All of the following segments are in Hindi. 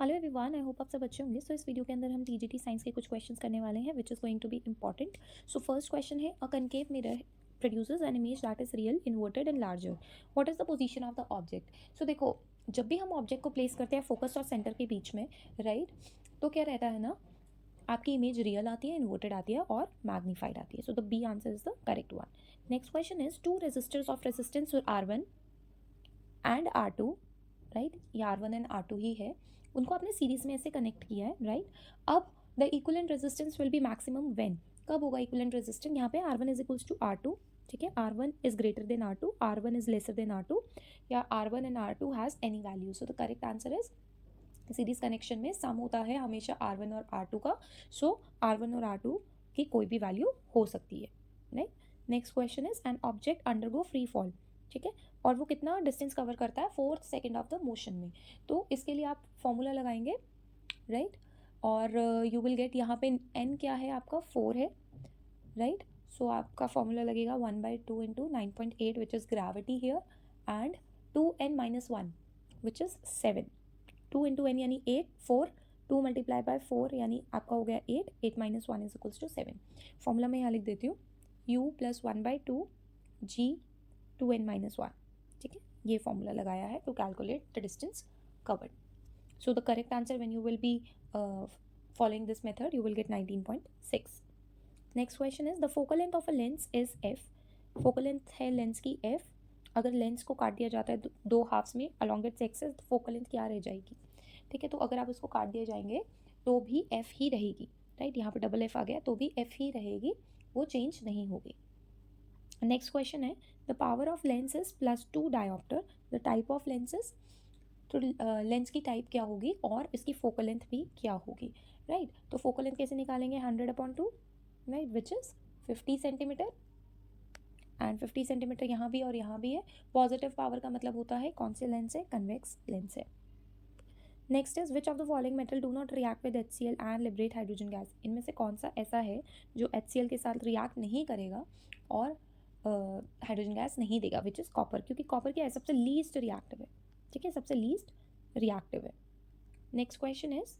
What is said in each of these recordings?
हेलो एवरीवन, आई होप आप सब अच्छे होंगे। सो इस वीडियो के अंदर हम टीजीटी साइंस के कुछ क्वेश्चंस करने वाले हैं which is going to be important. So first question है, a concave mirror produces an image that is real inverted and larger. What is the position of the object. So देखो, जब भी हम ऑब्जेक्ट को प्लेस करते हैं फोकस और सेंटर के बीच में, राइट, तो क्या रहता है ना, आपकी इमेज रियल आती है, इन्वर्टेड आती है और मैग्नीफाइड आती है। So the B answer is the correct one. Next question is, two resistors of resistance R1 and R2, right, ये R1 एंड R2 ही है, उनको आपने सीरीज में ऐसे कनेक्ट किया है, राइट। अब the equivalent resistance will be maximum when, कब होगा इक्विवेलेंट रेजिस्टेंस। यहाँ पे R1 is equals to R2, ठीक है, R1 is greater than R2, R1 is lesser than R2, या R1 and R2 has any value. So the correct answer is, series connection में सम होता है हमेशा R1 और R2 का। सो R1 और R2 की कोई भी वैल्यू हो सकती है, right. Next question is, an object undergo free fall, ठीक है, और वो कितना डिस्टेंस कवर करता है 4th second of the motion में। तो इसके लिए आप फॉर्मूला लगाएंगे, राइट, और यू विल गेट, यहाँ पे n क्या है आपका 4 है, राइट। सो आपका फॉर्मूला लगेगा 1/2 into 9.8 which is gravity here, and 2n-1 which is 7। 2 into n यानी 8, 4, 2 मल्टीप्लाई बाय 4 यानी आपका हो गया 8, 8 - 1 इज इक्वल्स टू 7। फॉर्मूला मैं यहाँ लिख देती हूँ, u + 1/2 g 2n-1, ठीक है, ये फॉर्मूला लगाया है to calculate the distance covered. So the correct answer when you will be following this method you will get 19.6. Next question is, the focal length of a lens is f। Focal length है लेंस की f। अगर लेंस को काट दिया जाता है दो हाफ्स में अलॉन्ग इट्स एक्सिस, तो फोकल लेंथ क्या रह जाएगी, ठीक है। तो अगर आप इसको काट दिए जाएंगे तो भी f ही रहेगी, राइट, यहाँ पे डबल f आ गया तो भी f ही रहेगी, वो चेंज नहीं होगी। नेक्स्ट क्वेश्चन है, the power of lens is +2 dioptre, the type of lenses, तो लेंस की टाइप क्या होगी और इसकी फोकल लेंथ भी क्या होगी, राइट। तो फोकल लेंथ कैसे निकालेंगे, 100/2, right, which is 50 centimetre, and 50 centimetre यहाँ भी और यहाँ भी है। पॉजिटिव पावर का मतलब होता है कौन से लेंस है, कन्वेक्स लेंस है। Next is, which of the following metal do not react with HCl and liberate hydrogen gas. इनमें से कौन सा ऐसा है जो HCl के साथ रिएक्ट नहीं करेगा और हाइड्रोजन गैस नहीं देगा, विच इज कॉपर, क्योंकि कॉपर क्या है, सबसे लीस्ट रिएक्टिव है, ठीक है, सबसे लीस्ट रिएक्टिव है। Next question is,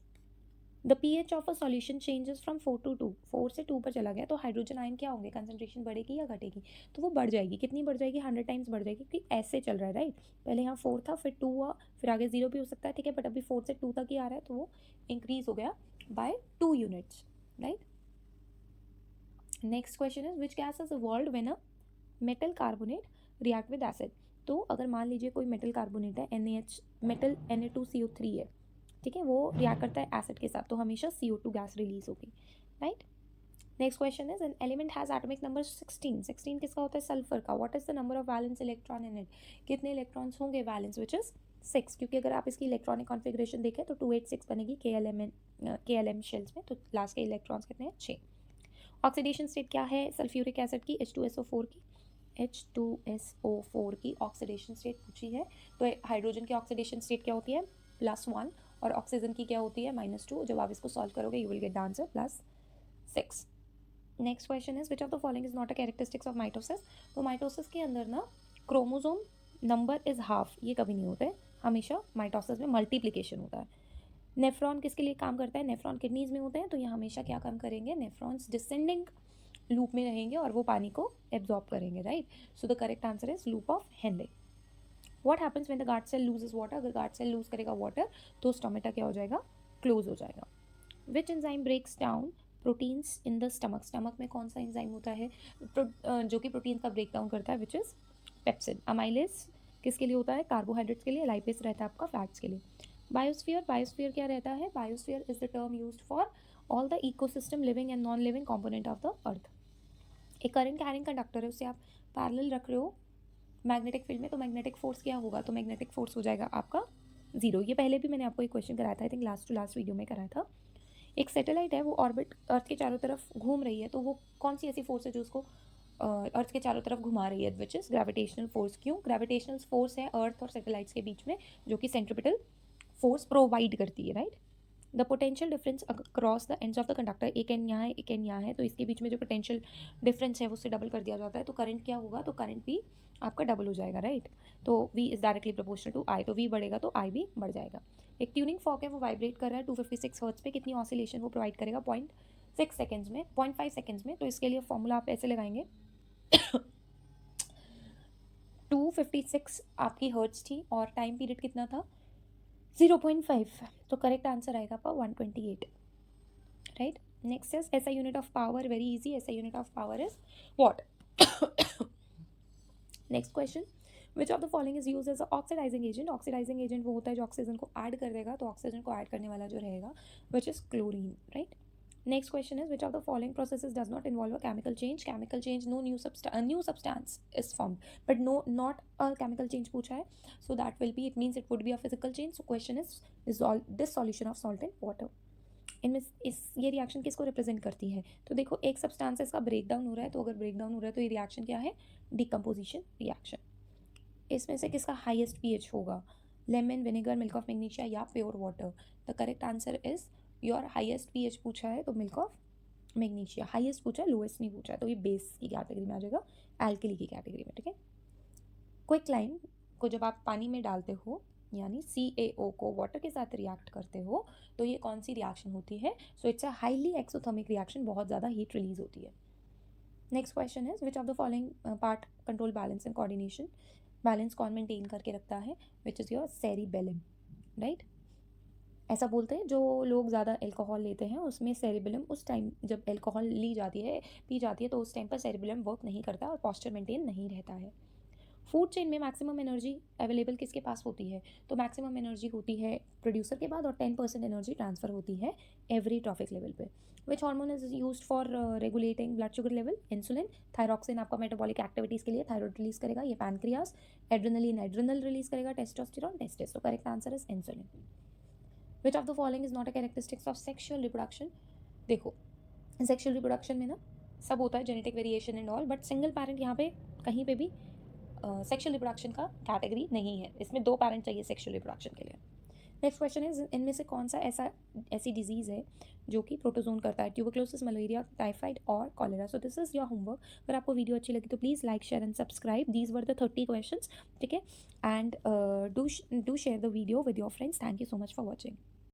the pH of a solution changes from 4 to 2, 4 से 2 पर चला गया तो हाइड्रोजन आयन क्या होंगे, कंसंट्रेशन बढ़ेगी या घटेगी। तो वो बढ़ जाएगी, कितनी बढ़ जाएगी, 100 टाइम्स बढ़ जाएगी, क्योंकि ऐसे चल रहा है, राइट। पहले यहाँ 4 था, फिर 2 हुआ, फिर आगे 0 भी हो सकता है, ठीक है, बट अभी 4 से 2 तक ही आ रहा है, तो वो इंक्रीज हो गया by 2 units, right. Next question is, which gas is evolved when a metal carbonate react with acid. तो अगर मान लीजिए कोई मेटल कार्बोनेट है, NaH मेटल Na2CO3 है, ठीक है, वो रिएक्ट करता है एसिड के साथ, तो हमेशा CO2 गैस रिलीज होगी, right. Next question is, an element has atomic number 16। 16 किसका होता है, सल्फर का। What is the number of valence electron in it, कितने इलेक्ट्रॉन्स होंगे वैलेंस, विच इज 6, क्योंकि अगर आप इसकी इलेक्ट्रॉनिक कॉन्फिगरेशन देखें तो 286 बनेगी KLM शेल्स में, तो लास्ट के इलेक्ट्रॉन्स कितने हैं, 6। ऑक्सीडेशन स्टेट क्या है सल्फ्यूरिक एसिड की, H2SO4 की ऑक्सीडेशन स्टेट पूछी है। तो हाइड्रोजन की ऑक्सीडेशन स्टेट क्या होती है, +1, और ऑक्सीजन की क्या होती है, -2। जब आप इसको सॉल्व करोगे you will get the answer +6। Next question is, which of the following is not a characteristics of mitosis. तो माइटोसिस के अंदर ना क्रोमोसोम नंबर इज हाफ, ये कभी नहीं होता है, हमेशा माइटोसिस में मल्टीप्लिकेशन होता है। नेफ्रॉन किसके लिए काम करता है, नेफ्रॉन किडनीज में होते हैं, तो ये हमेशा क्या काम करेंगे, नेफ्रॉन्स डिसेंडिंग लूप में रहेंगे और वो पानी को एब्जॉर्ब करेंगे, right. So the correct answer is loop of Henle. What happens when the guard cell loses water, अगर गार्ड सेल लूज करेगा वाटर तो स्टोमेटा क्या हो जाएगा, क्लोज हो जाएगा। Which enzyme breaks down proteins in the stomach. Stomach में कौन सा एंजाइम होता है जो कि प्रोटीन का ब्रेक डाउन करता है, विच इज पेप्सिन। अमाइलेज किसके लिए होता है, कार्बोहाइड्रेट्स के लिए। लाइपेस रहता है आपका फैट्स के लिए। बायोस्फीयर, बायोस्फीयर क्या रहता है, biosphere is the term used for all the ecosystem living and non living component of the earth. एक करंट कैरिंग कंडक्टर है, उसे आप पैरेलल रख रहे हो मैग्नेटिक फील्ड में, तो मैग्नेटिक फोर्स क्या होगा, तो मैग्नेटिक फोर्स हो जाएगा आपका 0। ये पहले भी मैंने आपको एक क्वेश्चन कराया था, I think last to last video में कराया था। एक सैटेलाइट है, वो ऑर्बिट अर्थ के चारों तरफ घूम रही है, तो वो कौन सी ऐसी फोर्स है जो उसको अर्थ के चारों तरफ घुमा रही है, विच इज ग्रेविटेशनल फोर्स। क्यों, ग्रेविटेशनल फोर्स है अर्थ और सैटेलाइट्स के बीच में जो कि सेंट्रिपिटल फोर्स प्रोवाइड करती है, right. The potential difference across the ends of the conductor, एक एंड यहाँ है एक एंड यहाँ है, तो इसके बीच में जो पोटेंशियल डिफरेंस है वो उससे डबल कर दिया जाता है, तो करंट क्या होगा, तो करंट भी आपका डबल हो जाएगा, राइट। तो V is directly proportional to I, तो V बढ़ेगा तो I भी बढ़ जाएगा। एक ट्यूनिंग फॉक है वो वाइब्रेट कर रहा है 256 हर्ट्ज पे, कितनी ऑसिलेशन वो प्रोवाइड करेगा 0.6 सेकेंड्स में, 0.5 सेकेंड्स में। तो इसके लिए फॉर्मूला आप ऐसे लगाएंगे 256 आपकी हर्ट्ज थी और टाइम पीरियड कितना था 0.5, तो करेक्ट आंसर आएगा आपका 128, right. Next is SI unit of power, very easy, SI unit of power is what. Next question, which of the following is use as a oxidizing agent. Oxidizing agent वो होता है जो ऑक्सीजन को ऐड कर देगा, तो ऑक्सीजन को ऐड करने वाला जो रहेगा which is chlorine, right. Next question is which of the following processes does not involve a chemical change. Chemical change, no new substance is formed, but no not a chemical change पूछा है, so that will be, it means it would be a physical change. So question is this solution of salt in water. इनमें ये रिएक्शन किसको रिप्रेजेंट करती है, तो देखो एक सब्सटेंस इसका ब्रेक डाउन हो रहा है, तो अगर ब्रेक डाउन हो रहा है तो ये रिएक्शन क्या है, डिकम्पोजिशन रिएक्शन। इसमें से किसका हाईएस्ट पीएच होगा, lemon, vinegar, milk of magnesia या pure water. The correct answer is your highest pH पूछा है तो मिल्क ऑफ मैग्नीशिया। हाईएस्ट पूछा है, लोएस्ट नहीं पूछा है, तो ये बेस की कैटेगरी में आ जाएगा, एल्कली की कैटेगरी में, ठीक है। क्विक लाइन को जब आप पानी में डालते हो यानी CaO को वाटर के साथ रिएक्ट करते हो तो ये कौन सी रिएक्शन होती है, so it's a highly exothermic reaction, बहुत ज़्यादा हीट रिलीज होती है। Next question is which of the following part control balance and coordination. Balance कौन मेंटेन करके रखता है, which is your cerebellum, right. ऐसा बोलते हैं जो लोग ज़्यादा अल्कोहल लेते हैं उसमें सेरिबेलम, उस टाइम जब अल्कोहल ली जाती है, पी जाती है, तो उस टाइम पर सेरिबेलम वर्क नहीं करता और पॉस्चर मेंटेन नहीं रहता है। फूड चेन में मैक्सिमम एनर्जी अवेलेबल किसके पास होती है, तो मैक्सिमम एनर्जी होती है प्रोड्यूसर के बाद और 10% एनर्जी ट्रांसफर होती है एवरी ट्रॉफिक लेवल पे। Which hormone is used for regulating blood sugar level, insulin. Thyroxine आपका मेटाबॉलिक एक्टिविटीज़ के लिए थायराइड रिलीज करेगा, ये पैनक्रियास। एड्रेनलिन एड्रेनल रिलीज करेगा, टेस्टोस्टेरोन टेस्टिस। तो correct answer is insulin. Which of the following is not a characteristics of sexual reproduction. देखो सेक्शुअल रिप्रोडक्शन में ना सब होता है, genetic variation and all, but single parent यहाँ पे कहीं पे भी सेक्शुअल रिप्रोडक्शन का कैटेगरी नहीं है, इसमें 2 पैरेंट चाहिए सेक्शुअल रिप्रोडक्शन के लिए। नेक्स्ट क्वेश्चन इज इनमें से कौन सा ऐसी डिजीज़ है जो कि प्रोटोजोन करता है, ट्यूबरक्लोसिस, मलेरिया, टाइफाइड और cholera. So this is your homework. अगर आपको वीडियो अच्छी लगी तो please like, share and subscribe. These were the 30 questions, ठीक है। And do share the video with your friends. Thank you so much for watching.